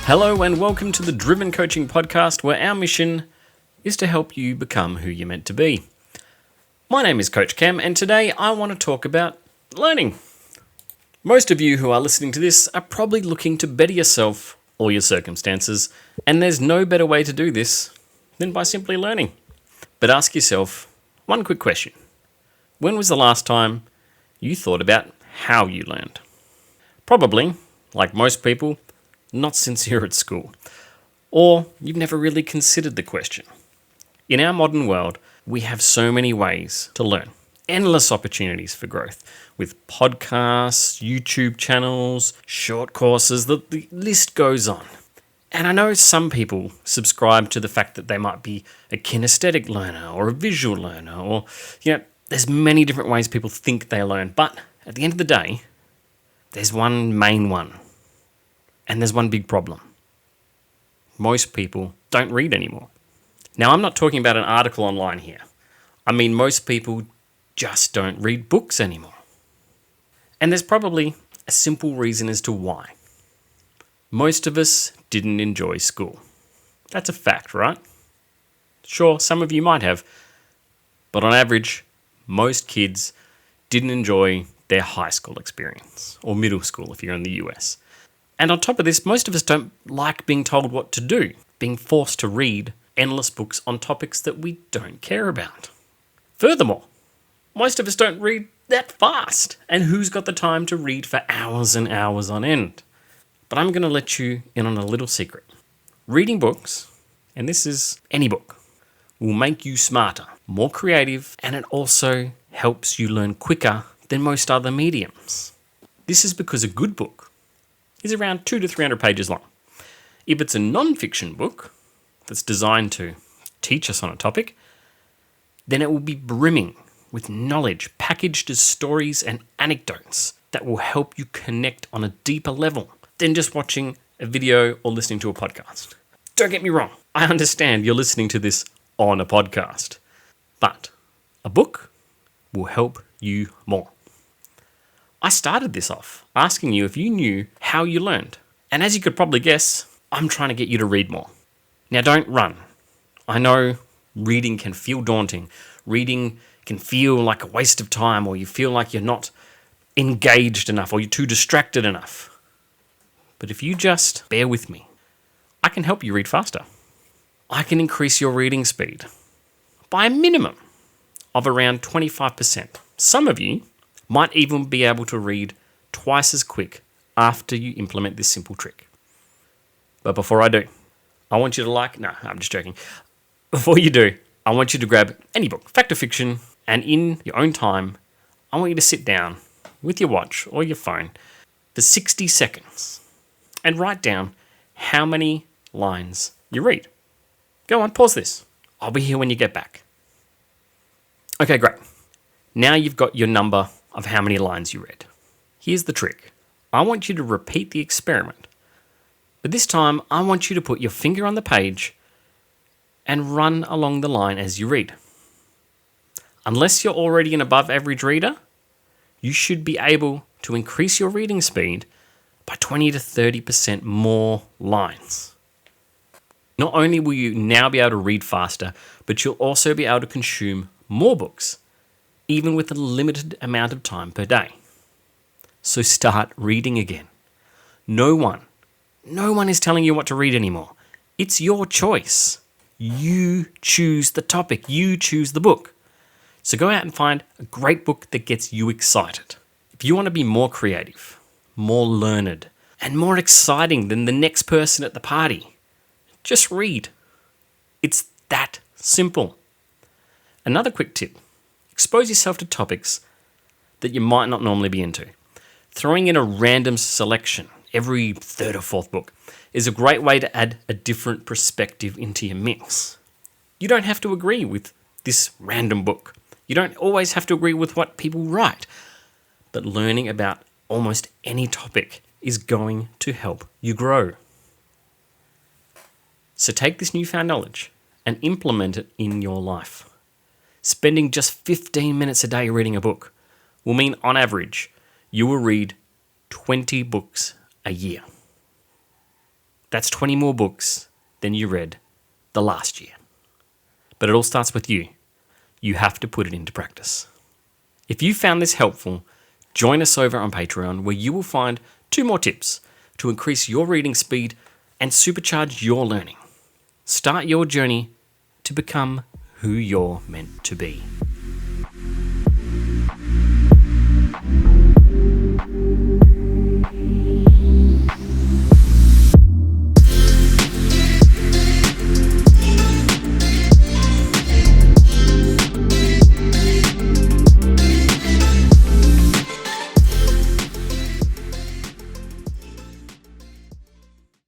Hello and welcome to the Driven Coaching Podcast, where our mission is to help you become who you're meant to be. My name is Coach Cam, and today I want to talk about learning. Most of you who are listening to this are probably looking to better yourself or your circumstances, and there's no better way to do this than by simply learning. But ask yourself one quick question. When was the last time you thought about how you learned? Probably, like most people, not since you're at school. Or you've never really considered the question. In our modern world, we have so many ways to learn. Endless opportunities for growth with podcasts, YouTube channels, short courses, the list goes on. And I know some people subscribe to the fact that they might be a kinesthetic learner or a visual learner, or, there's many different ways people think they learn. But at the end of the day, there's one main one. And there's one big problem. Most people don't read anymore. Now, I'm not talking about an article online here. I mean, most people just don't read books anymore. And there's probably a simple reason as to why. Most of us didn't enjoy school. That's a fact, right? Sure, some of you might have. But on average, most kids didn't enjoy their high school experience, or middle school if you're in the US. And on top of this, most of us don't like being told what to do, being forced to read endless books on topics that we don't care about. Furthermore, most of us don't read that fast, and who's got the time to read for hours and hours on end? But I'm going to let you in on a little secret. Reading books, and this is any book, will make you smarter, more creative, and it also helps you learn quicker than most other mediums. This is because a good book is around 200 to 300 pages long. If it's a non-fiction book that's designed to teach us on a topic, then it will be brimming with knowledge packaged as stories and anecdotes that will help you connect on a deeper level than just watching a video or listening to a podcast. Don't get me wrong, I understand you're listening to this on a podcast, but a book will help you more. I started this off asking you if you knew how you learned. And as you could probably guess, I'm trying to get you to read more. Now, don't run. I know reading can feel daunting. Reading can feel like a waste of time, or you feel like you're not engaged enough, or you're too distracted enough. But if you just bear with me, I can help you read faster. I can increase your reading speed by a minimum of around 25%. Some of you might even be able to read twice as quick after you implement this simple trick. But before I do, I want you to no, I'm just joking. Before you do, I want you to grab any book, fact or fiction, and in your own time, I want you to sit down with your watch or your phone for 60 seconds and write down how many lines you read. Go on, pause this. I'll be here when you get back. Okay, great. Now you've got your number of how many lines you read. Here's the trick. I want you to repeat the experiment. But this time, I want you to put your finger on the page and run along the line as you read. Unless you're already an above average reader, you should be able to increase your reading speed by 20 to 30% more lines. Not only will you now be able to read faster, but you'll also be able to consume more books, even with a limited amount of time per day. So start reading again. No one is telling you what to read anymore. It's your choice. You choose the topic. You choose the book. So go out and find a great book that gets you excited. If you want to be more creative, more learned, and more exciting than the next person at the party, just read. It's that simple. Another quick tip. Expose yourself to topics that you might not normally be into. Throwing in a random selection every third or fourth book is a great way to add a different perspective into your mix. You don't have to agree with this random book. You don't always have to agree with what people write. But learning about almost any topic is going to help you grow. So take this newfound knowledge and implement it in your life. Spending just 15 minutes a day reading a book will mean, on average, you will read 20 books a year. That's 20 more books than you read the last year. But it all starts with you. You have to put it into practice. If you found this helpful, join us over on Patreon, where you will find 2 more tips to increase your reading speed and supercharge your learning. Start your journey to become who you're meant to be.